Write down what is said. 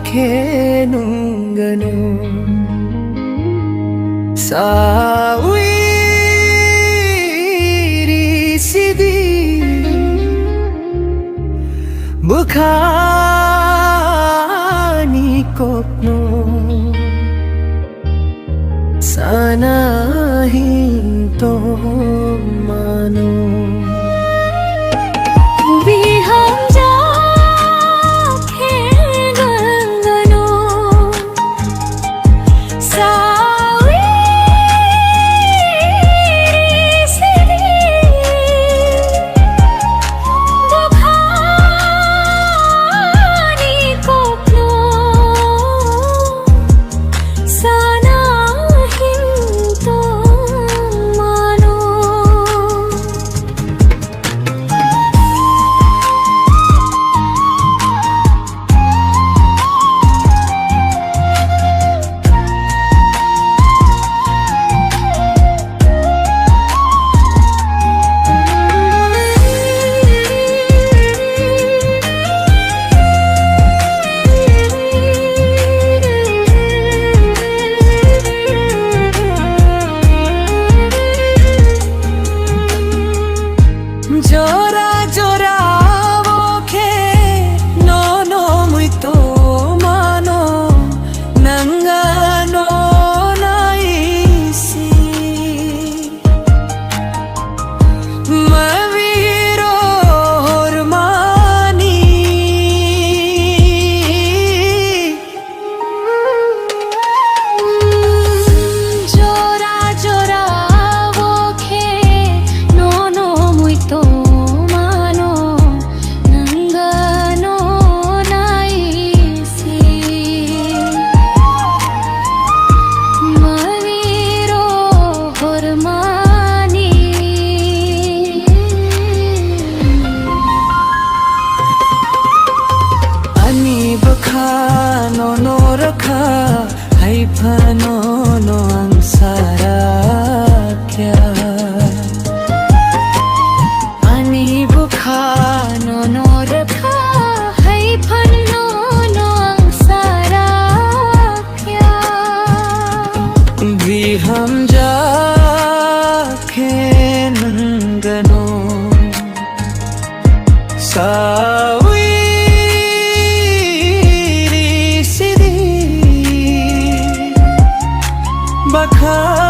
kenungano sawiri sidi bukhani kopno sana hinto mano Jora jora woke no no muito mano nanga no naisi maviro hormani jora jora woke no no muito no no rakha hai phano no ansara kya ani bukha no no rakha hai phano no ansara kya vi hum ja kenungano sa bakha